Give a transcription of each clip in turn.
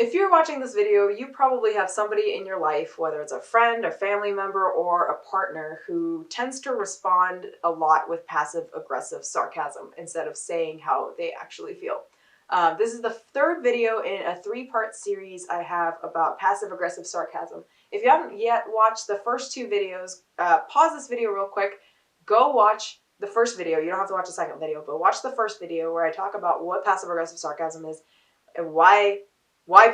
If you're watching this video, you probably have somebody in your life, whether it's a friend, a family member, or a partner, who tends to respond a lot with passive-aggressive sarcasm instead of saying how they actually feel. This is the third video in a three-part series I have about passive-aggressive sarcasm. If you haven't yet watched the first two videos, pause this video real quick, go watch the first video. You don't have to watch the second video, but watch the first video where I talk about what passive-aggressive sarcasm is and why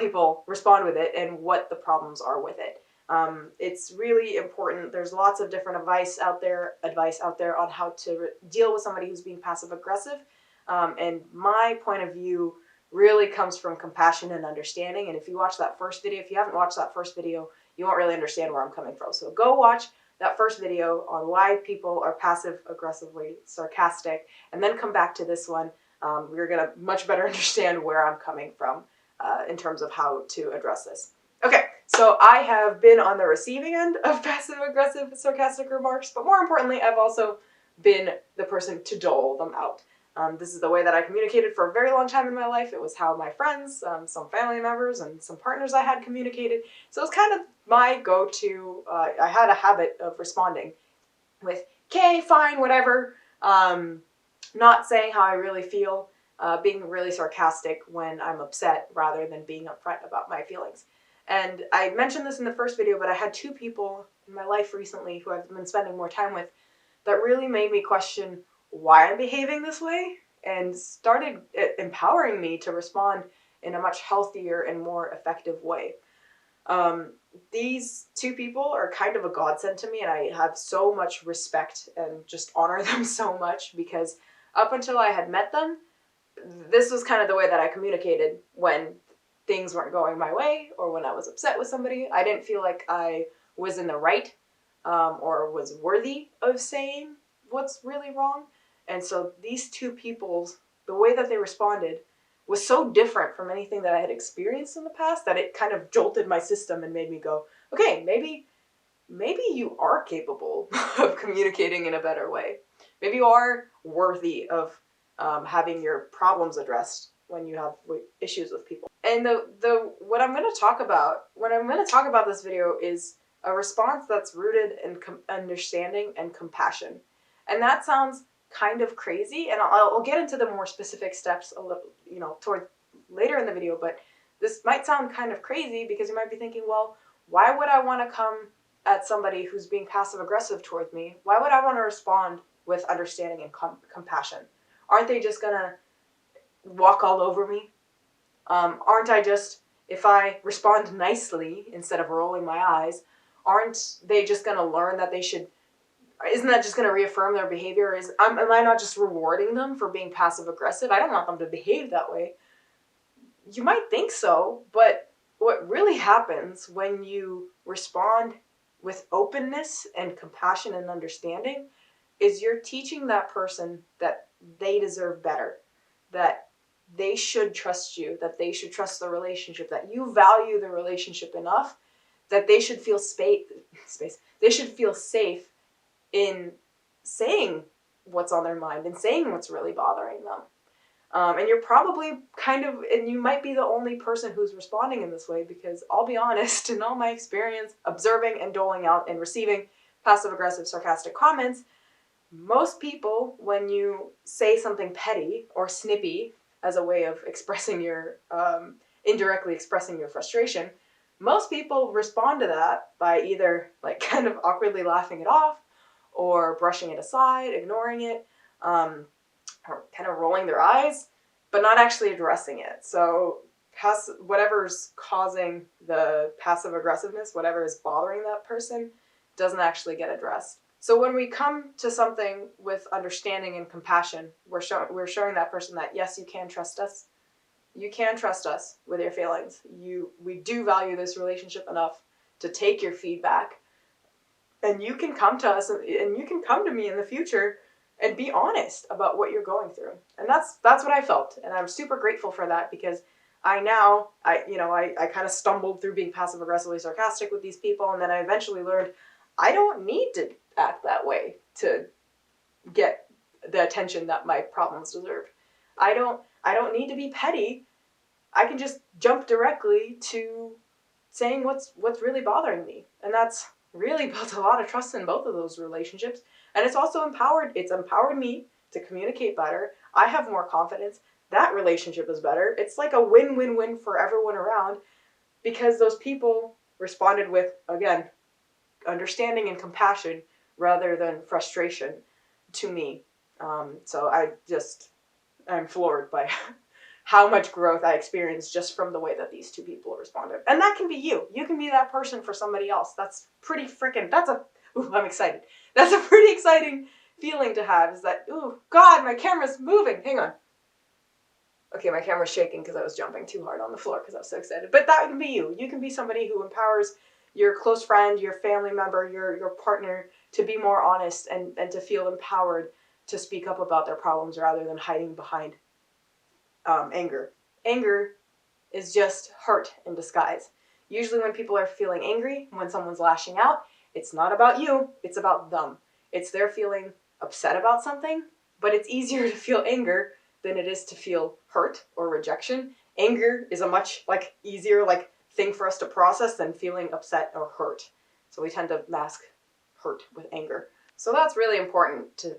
people respond with it and what the problems are with it. It's really important. There's lots of different advice out there on how to deal with somebody who's being passive aggressive. And my point of view really comes from compassion and understanding. And if you watch that first video, if you haven't watched that first video, you won't really understand where I'm coming from. So go watch that first video on why people are passive aggressively sarcastic, and then come back to this one. We're going to much better understand where I'm coming from in terms of how to address this. Okay, so I have been on the receiving end of passive-aggressive sarcastic remarks, but more importantly, I've also been the person to dole them out. This is the way that I communicated for a very long time in my life. It was how my friends, some family members, and some partners I had communicated. So it was kind of my go-to. I had a habit of responding with, okay, fine, whatever, not saying how I really feel, being really sarcastic when I'm upset rather than being upfront about my feelings. And I mentioned this in the first video, but I had two people in my life recently who I've been spending more time with that really made me question why I'm behaving this way and started empowering me to respond in a much healthier and more effective way. These two people are kind of a godsend to me, and I have so much respect and just honor them so much, because up until I had met them, this was kind of the way that I communicated when things weren't going my way or when I was upset with somebody. I didn't feel like I was in the right or was worthy of saying what's really wrong. And so these two people's, the way that they responded was so different from anything that I had experienced in the past that it kind of jolted my system and made me go, okay, maybe you are capable of communicating in a better way. Maybe you are worthy of having your problems addressed when you have issues with people. And what I'm going to talk about this video is a response that's rooted in understanding and compassion. And that sounds kind of crazy, and I'll get into the more specific steps a little, toward later in the video, but this might sound kind of crazy because you might be thinking, well, why would I want to come at somebody who's being passive aggressive towards me? Why would I want to respond with understanding and compassion? Aren't they just gonna walk all over me? Aren't I just, if I respond nicely instead of rolling my eyes, aren't they just gonna learn that they should, isn't that just gonna reaffirm their behavior? Am I not just rewarding them for being passive aggressive? I don't want them to behave that way. You might think so, but what really happens when you respond with openness and compassion and understanding is you're teaching that person that they deserve better, that they should trust you, that they should trust the relationship, that you value the relationship enough that they should feel they should feel safe in saying what's on their mind and saying what's really bothering them. And you're probably and you might be the only person who's responding in this way, because I'll be honest, in all my experience observing and doling out and receiving passive-aggressive sarcastic comments, most people, when you say something petty or snippy as a way of expressing your, indirectly expressing your frustration, most people respond to that by either kind of awkwardly laughing it off or brushing it aside, ignoring it, or kind of rolling their eyes, but not actually addressing it. So whatever's causing the passive aggressiveness, whatever is bothering that person, doesn't actually get addressed. So when we come to something with understanding and compassion, we're showing that person that, yes, you can trust us. You can trust us with your feelings. We do value this relationship enough to take your feedback, and you can come to us and you can come to me in the future and be honest about what you're going through. And that's what I felt, and I'm super grateful for that, because I kind of stumbled through being passive aggressively sarcastic with these people, and then I eventually learned I don't need to act that way to get the attention that my problems deserve. I don't need to be petty. I can just jump directly to saying what's really bothering me. And that's really built a lot of trust in both of those relationships. And it's also empowered me to communicate better. I have more confidence. That relationship is better. It's like a win-win-win for everyone around, because those people responded with, again, understanding and compassion rather than frustration to me. So I'm floored by how much growth I experienced just from the way that these two people responded. And that can be you. You can be that person for somebody else. That's pretty freaking, I'm excited. That's a pretty exciting feeling to have, is that, ooh, God, my camera's moving. Hang on. Okay, my camera's shaking because I was jumping too hard on the floor because I was so excited. But that can be you. You can be somebody who empowers your close friend, your family member, your partner to be more honest and to feel empowered to speak up about their problems rather than hiding behind anger. Anger is just hurt in disguise. Usually when people are feeling angry, when someone's lashing out, it's not about you, it's about them. It's they're feeling upset about something, but it's easier to feel anger than it is to feel hurt or rejection. Anger is a much easier thing for us to process than feeling upset or hurt. So we tend to mask hurt with anger. So that's really important to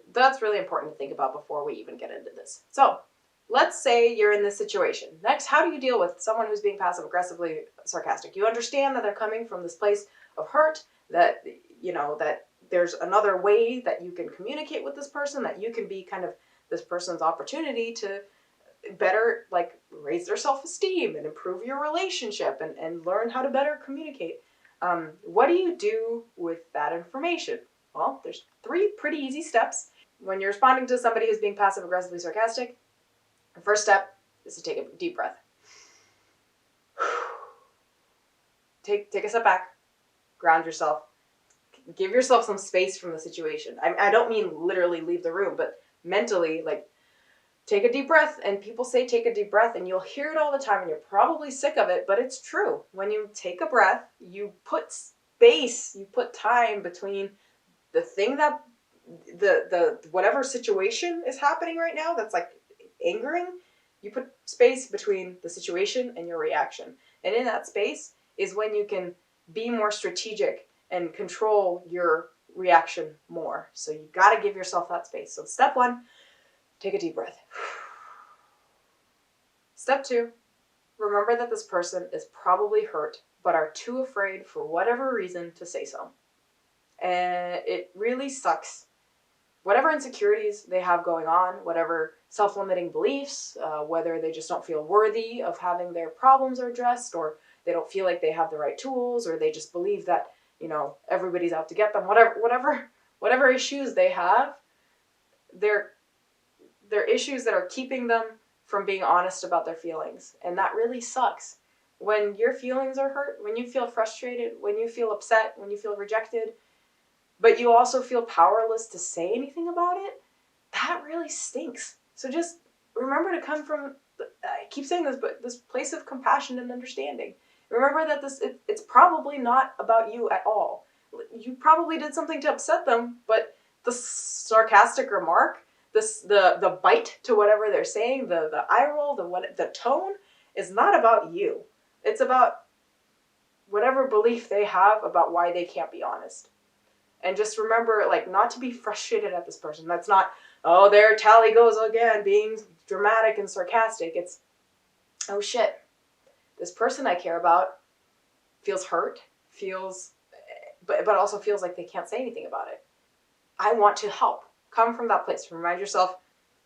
think about before we even get into this. So let's say you're in this situation. Next, how do you deal with someone who's being passive-aggressively sarcastic? You understand that they're coming from this place of hurt, that there's another way that you can communicate with this person, that you can be kind of this person's opportunity to better raise their self-esteem and improve your relationship and learn how to better communicate. What do you do with that information? Well, there's 3 pretty easy steps. When you're responding to somebody who's being passive-aggressively sarcastic, the first step is to take a deep breath. Take a step back, ground yourself, give yourself some space from the situation. I don't mean literally leave the room, but mentally, take a deep breath. And people say take a deep breath, and you'll hear it all the time, and you're probably sick of it, but it's true. When you take a breath, you put space, you put time between the thing that the whatever situation is happening right now that's angering. You put space between the situation and your reaction. And in that space is when you can be more strategic and control your reaction more. So you got to give yourself that space. So step 1, take a deep breath. Step 2, remember that this person is probably hurt, but are too afraid for whatever reason to say so. And it really sucks. Whatever insecurities they have going on, whatever self-limiting beliefs, whether they just don't feel worthy of having their problems addressed, or they don't feel like they have the right tools, or they just believe that, everybody's out to get them, whatever issues they have, they're issues that are keeping them from being honest about their feelings. And that really sucks. When your feelings are hurt, when you feel frustrated, when you feel upset, when you feel rejected, but you also feel powerless to say anything about it, that really stinks. So just remember to come from, I keep saying this, but this place of compassion and understanding. Remember that it's probably not about you at all. You probably did something to upset them, but the sarcastic remark, the bite to whatever they're saying, the eye roll, the tone is not about you. It's about whatever belief they have about why they can't be honest. And just remember, not to be frustrated at this person. That's not, oh, there Tally goes again, being dramatic and sarcastic. It's, oh shit, this person I care about feels hurt, but also feels like they can't say anything about it. I want to help. Come from that place. Remind yourself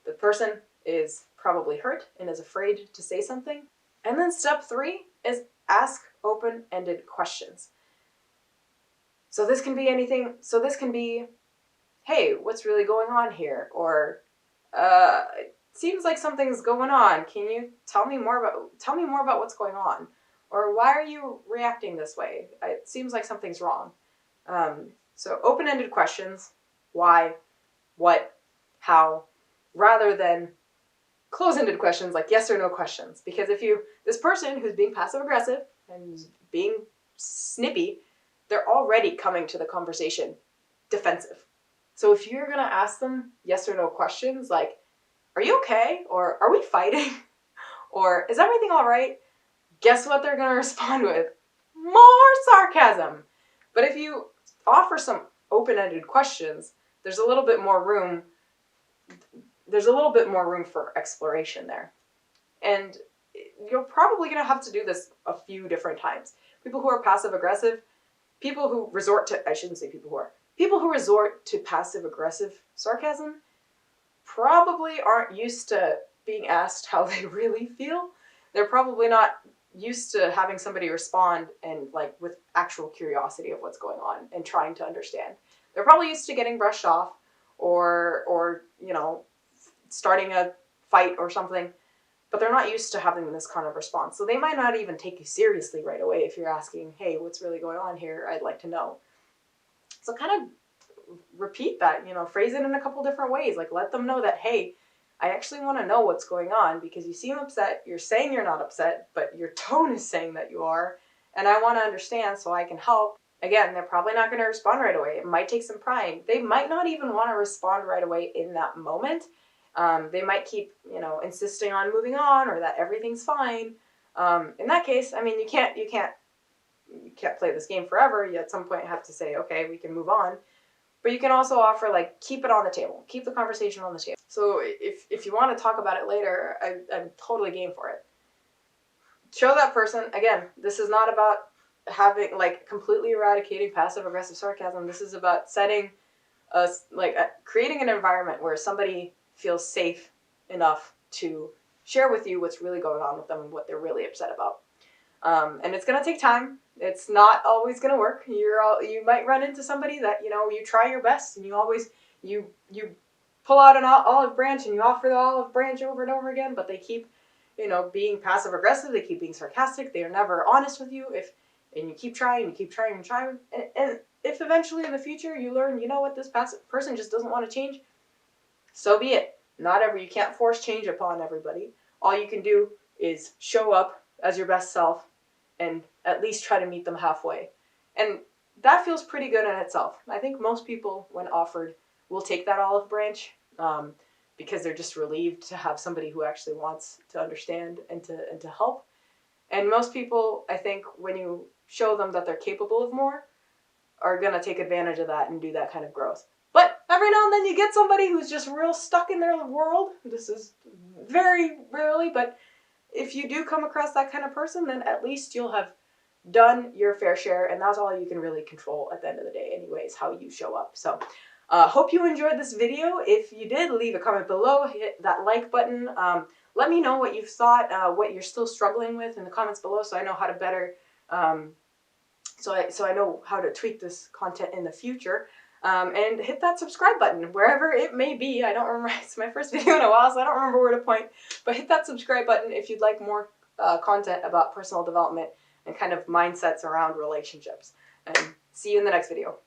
the person is probably hurt and is afraid to say something. And then step 3 is ask open-ended questions. So this can be anything. So this can be, hey, what's really going on here? Or, it seems like something's going on. Can you tell me more about what's going on? Or why are you reacting this way? It seems like something's wrong. So open-ended questions, why, what, how, rather than close-ended questions like yes or no questions. Because this person who's being passive-aggressive and being snippy, they're already coming to the conversation defensive. So if you're going to ask them yes or no questions like, are you okay? Or are we fighting? Or is everything all right? guess what they're going to respond with? More sarcasm. But if you offer some open-ended questions, there's a little bit more room for exploration there. And you're probably going to have to do this a few different times. People who are passive-aggressive, people who resort to passive-aggressive sarcasm probably aren't used to being asked how they really feel. They're probably not used to having somebody respond and like with actual curiosity of what's going on and trying to understand. They're probably used to getting brushed off or you know, starting a fight or something, but they're not used to having this kind of response. So they might not even take you seriously right away if you're asking, hey, what's really going on here? I'd like to know. So kind of repeat that, you know, phrase it in a couple different ways. Like let them know that, hey, I actually want to know what's going on because you seem upset. You're saying you're not upset, but your tone is saying that you are. And I want to understand so I can help. Again, they're probably not going to respond right away. It might take some prying. They might not even want to respond right away in that moment. They might keep, you know, insisting on moving on or that everything's fine. In that case, I mean, you can't play this game forever. You at some point have to say, okay, we can move on. But you can also offer, like, keep it on the table. Keep the conversation on the table. So if you want to talk about it later, I'm totally game for it. Show that person, again, this is not about having, like, completely eradicating passive-aggressive sarcasm. This is about creating an environment where somebody feels safe enough to share with you what's really going on with them and what they're really upset about. And it's going to take time. It's not always going to work. You might run into somebody that, you know, you try your best and you pull out an olive branch and you offer the olive branch over and over again, but they keep, you know, being passive aggressive. They keep being sarcastic. They are never honest with you. And you keep trying, and if eventually in the future you learn, you know what, this person just doesn't want to change, so be it. You can't force change upon everybody. All you can do is show up as your best self and at least try to meet them halfway. And that feels pretty good in itself. I think most people, when offered, will take that olive branch because they're just relieved to have somebody who actually wants to understand and to help. And most people, I think, when you show them that they're capable of more, are going to take advantage of that and do that kind of growth. But every now and then you get somebody who's just real stuck in their world. This is very rarely, but if you do come across that kind of person, then at least you'll have done your fair share, and that's all you can really control at the end of the day anyways, how you show up. So hope you enjoyed this video. If you did, leave a comment below, hit that like button. Let me know what you've thought, what you're still struggling with in the comments below, so I know how to better so I know how to tweak this content in the future. And hit that subscribe button wherever it may be. I don't remember. It's my first video in a while, so I don't remember where to point. But hit that subscribe button if you'd like more content about personal development and kind of mindsets around relationships. And see you in the next video.